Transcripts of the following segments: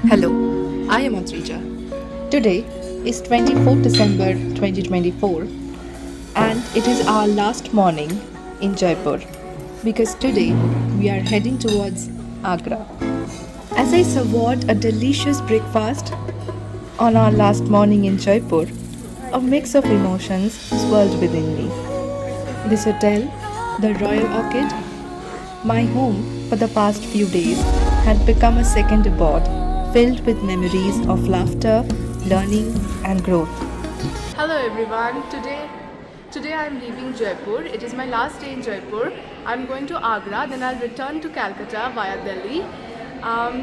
Hello, I am Adrija. Today is 24th December 2024 and it is our last morning in Jaipur because today we are heading towards Agra. As I savored a delicious breakfast on our last morning in Jaipur, a mix of emotions swirled within me. This hotel, the Royal Orchid, my home for the past few days, had become a second abode filled with memories of laughter, learning, and growth. Hello everyone. Today I'm leaving Jaipur. It is my last day in Jaipur. I'm going to Agra, then I'll return to Calcutta via Delhi.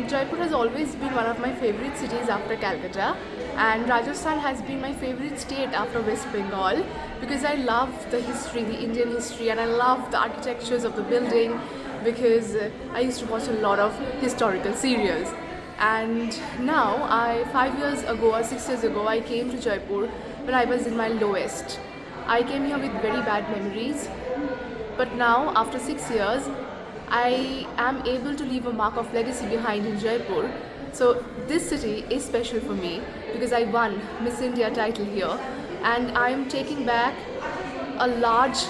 Jaipur has always been one of my favorite cities after Calcutta, and Rajasthan has been my favorite state after West Bengal because I love the history, the Indian history, and I love the architectures of the building because I used to watch a lot of historical serials. And now, 5 years ago or 6 years ago, I came to Jaipur when I was in my lowest. I came here with very bad memories, but now, after 6 years, I am able to leave a mark of legacy behind in Jaipur. So this city is special for me because I won Miss India title here, and I am taking back a large,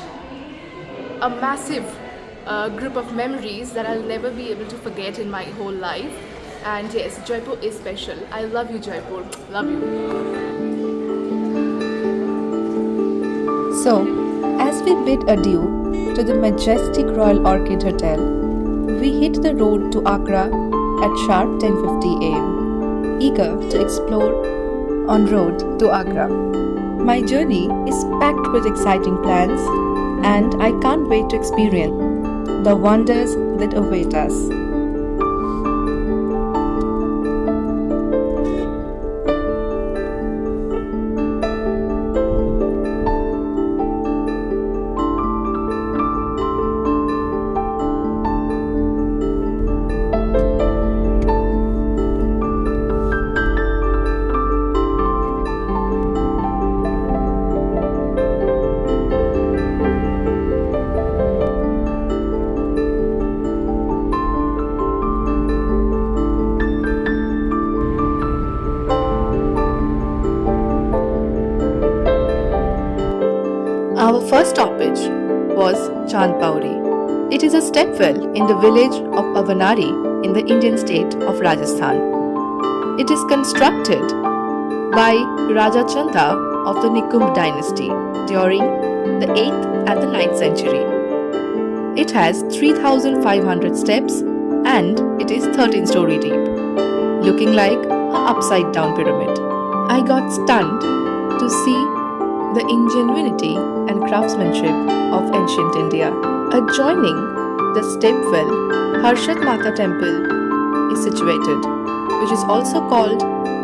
a massive group of memories that I'll never be able to forget in my whole life. And yes, Jaipur is special. I love you, Jaipur. Love you. So, as we bid adieu to the majestic Royal Orchid Hotel, we hit the road to Agra at sharp 10:50 am, eager to explore en route to Agra. My journey is packed with exciting plans, and I can't wait to experience the wonders that await us. Our first stoppage was Chand Baori. It is a stepwell in the village of Avanari in the Indian state of Rajasthan. It is constructed by Raja Chanda of the Nikumb dynasty during the 8th and the 9th century. It has 3,500 steps and it is 13-story deep, looking like an upside down pyramid. I got stunned to see the ingenuity and craftsmanship of ancient India. Adjoining the stepwell, Harshat Mata temple is situated, which is also called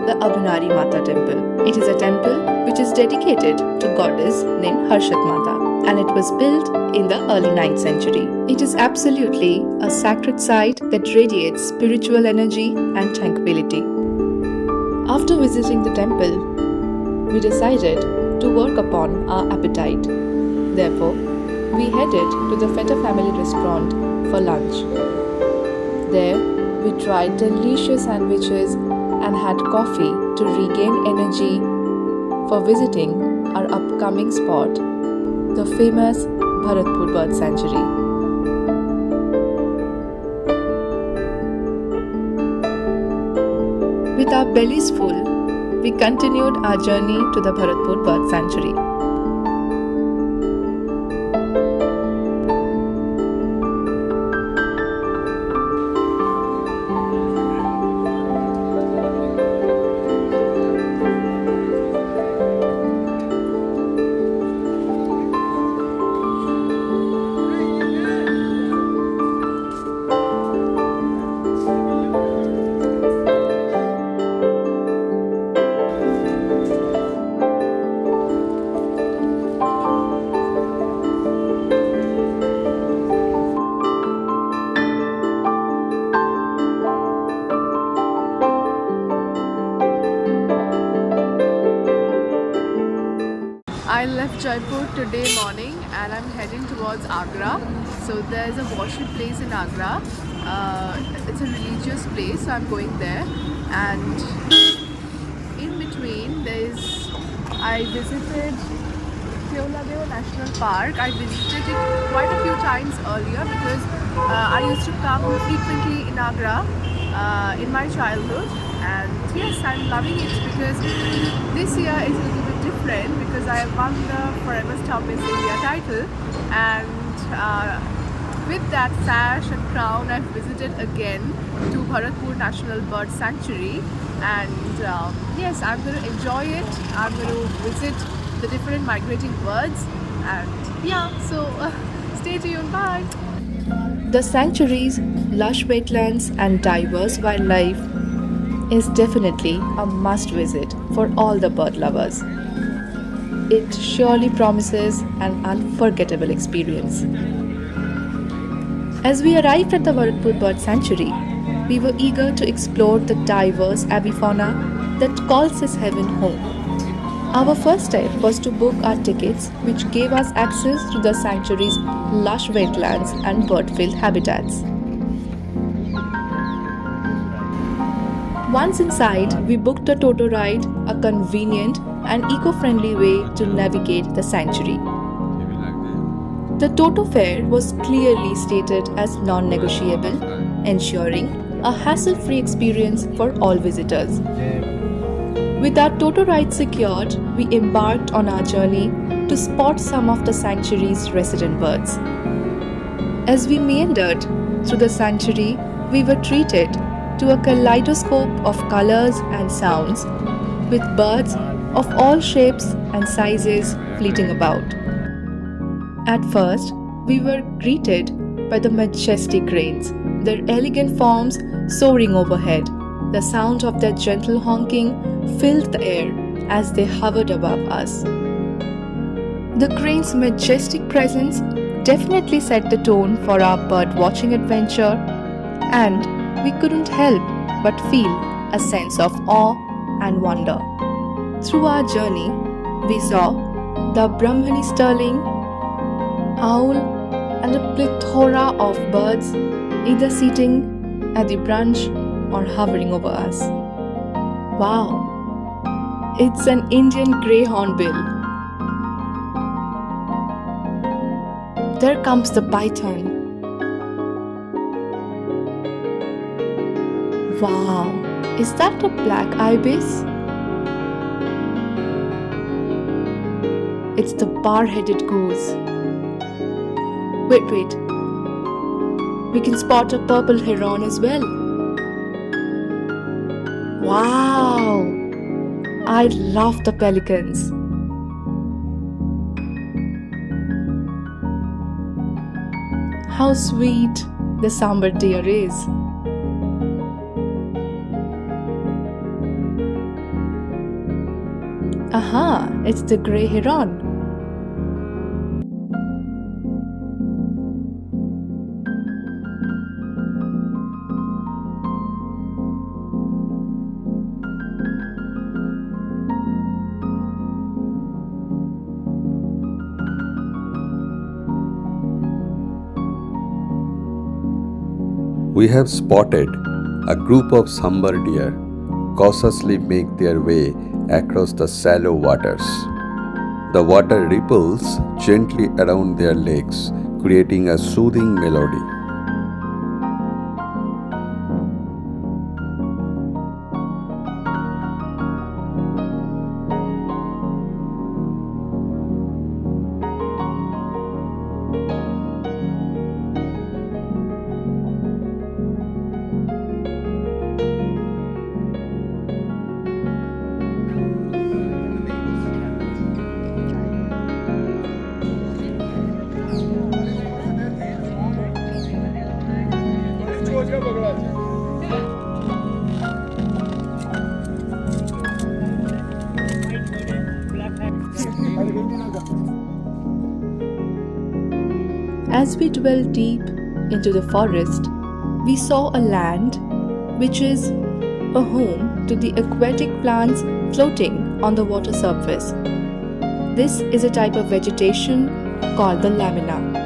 the Abhinari Mata temple. It is a temple which is dedicated to goddess named Harshat Mata, and it was built in the early 9th century. It is absolutely a sacred site that radiates spiritual energy and tranquility. After visiting the temple, we decided to work upon our appetite. Therefore, we headed to the Feta Family restaurant for lunch. There, we tried delicious sandwiches and had coffee to regain energy for visiting our upcoming spot, the famous Bharatpur bird sanctuary. With our bellies full, we continued our journey to the Bharatpur bird sanctuary. I left Jaipur today morning and I'm heading towards Agra. So there's a worship place in Agra It's a religious place, so I'm going there. And in between, I visited Keoladeo National Park. I visited it quite a few times earlier because I used to come frequently in Agra in my childhood. And yes, I'm loving it because this year is a little bit different because I won the Forever Star Miss India title, and with that sash and crown, I've visited again to Bharatpur National Bird Sanctuary, and yes, I'm going to enjoy it. I'm going to visit the different migrating birds, and yeah, so stay tuned. Bye. The sanctuary's lush wetlands and diverse wildlife is definitely a must visit for all the bird lovers. It surely promises an unforgettable experience. As we arrived at the Bharatpur Bird Sanctuary, we were eager to explore the diverse avifauna that calls this heaven home. Our first step was to book our tickets, which gave us access to the sanctuary's lush wetlands and bird-filled habitats. Once inside, we booked a Toto ride, a convenient and eco-friendly way to navigate the sanctuary. The Toto fare was clearly stated as non-negotiable, ensuring a hassle-free experience for all visitors. With our Toto ride secured, we embarked on our journey to spot some of the sanctuary's resident birds. As we meandered through the sanctuary, we were treated to a kaleidoscope of colors and sounds, with birds of all shapes and sizes fleeting about. At first, we were greeted by the majestic cranes, their elegant forms soaring overhead. The sound of their gentle honking filled the air as they hovered above us. The crane's majestic presence definitely set the tone for our bird watching adventure, and we couldn't help but feel a sense of awe and wonder. Through our journey, we saw the Brahmani sterling, owl, and a plethora of birds either sitting at the branch or hovering over us. Wow! It's an Indian grey hornbill. There comes the python. Wow! Is that a black ibis? It's the bar-headed goose. Wait. We can spot a purple heron as well. Wow! I love the pelicans. How sweet the sambar deer is. Aha! It's the grey heron. We have spotted a group of sambar deer cautiously make their way across the shallow waters. The water ripples gently around their legs, creating a soothing melody. As we dwelled deep into the forest, we saw a land which is a home to the aquatic plants floating on the water surface. This is a type of vegetation called the lamina.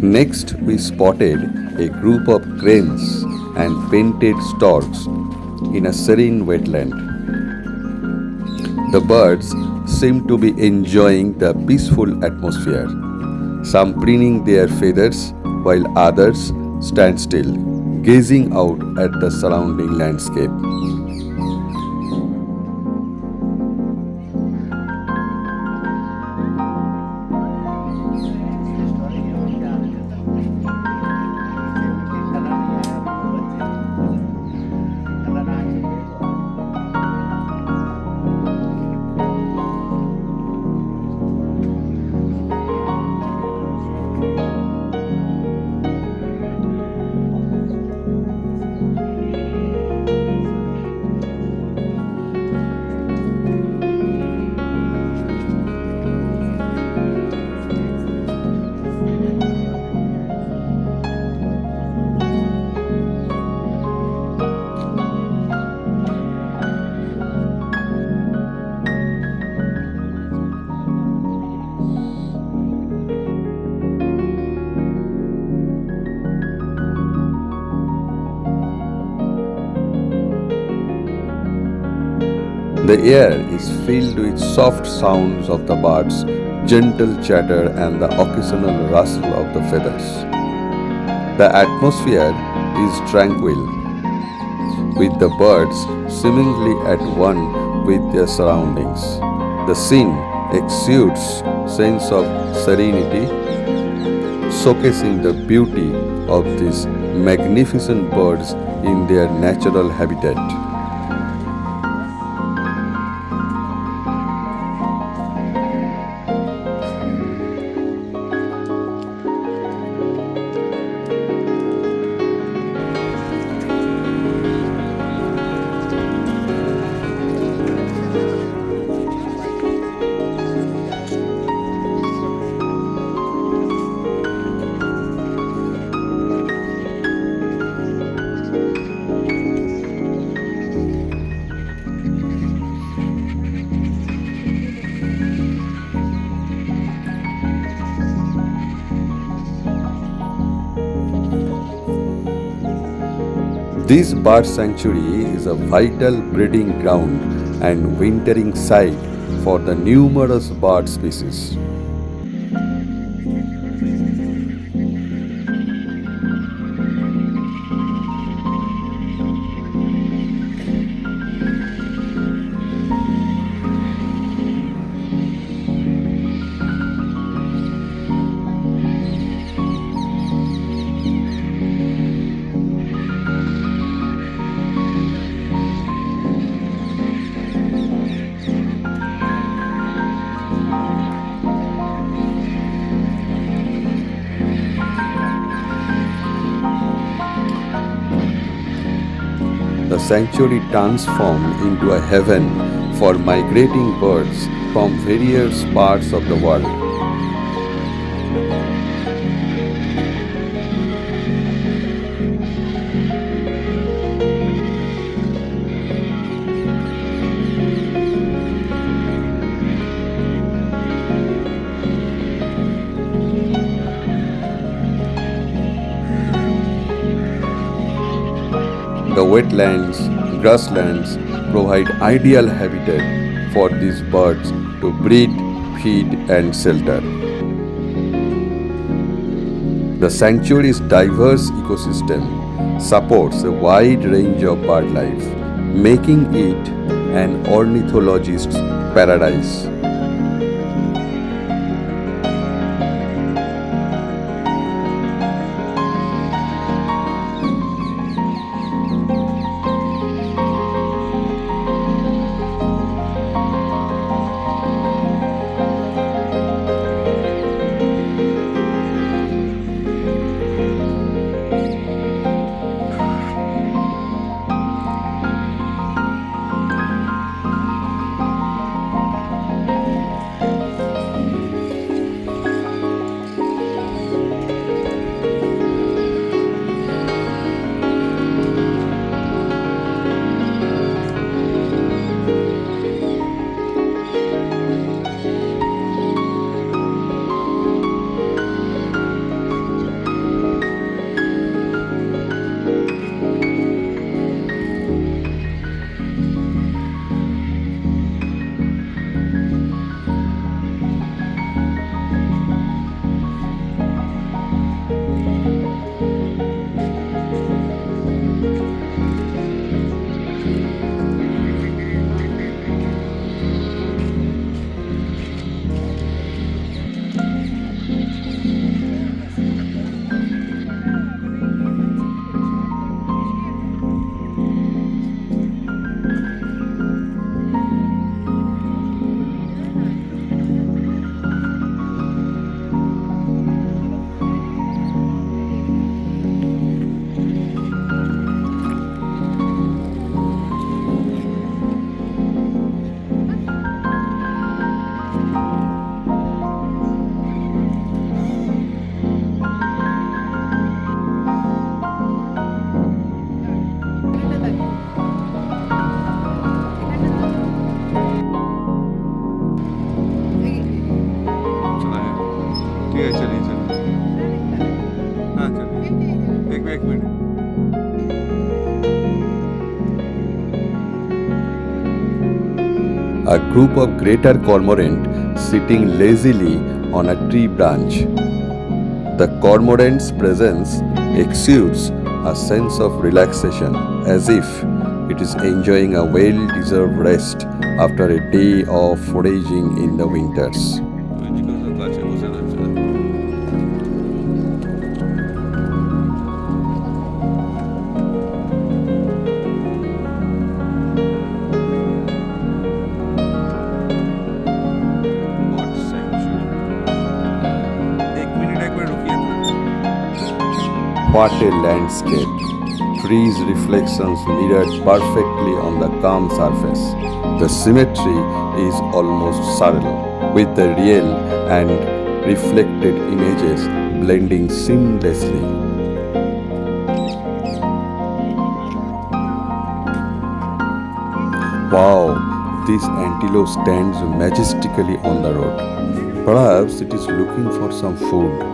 Next, we spotted a group of cranes and painted storks in a serene wetland. The birds seemed to be enjoying the peaceful atmosphere, some preening their feathers while others stand still, gazing out at the surrounding landscape. The air is filled with soft sounds of the birds, gentle chatter, and the occasional rustle of the feathers. The atmosphere is tranquil, with the birds seemingly at one with their surroundings. The scene exudes sense of serenity, showcasing the beauty of these magnificent birds in their natural habitat. This bird sanctuary is a vital breeding ground and wintering site for the numerous bird species. The sanctuary transformed into a heaven for migrating birds from various parts of the world. The wetlands, grasslands, provide ideal habitat for these birds to breed, feed and shelter. The sanctuary's diverse ecosystem supports a wide range of bird life, making it an ornithologist's paradise. A group of greater cormorant sitting lazily on a tree branch. The cormorant's presence exudes a sense of relaxation, as if it is enjoying a well-deserved rest after a day of foraging in the winters. What a landscape! Trees' reflections mirrored perfectly on the calm surface. The symmetry is almost surreal, with the real and reflected images blending seamlessly. Wow, this antelope stands majestically on the road. Perhaps it is looking for some food.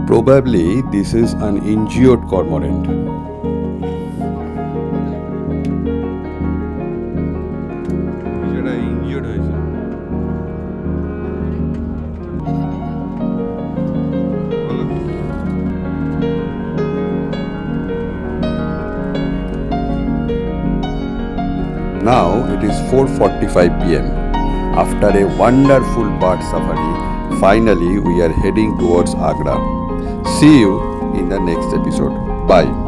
Probably this is an injured cormorant. Now it is 4:45 p.m. After a wonderful bird safari, finally we are heading towards Agra. See you in the next episode. Bye.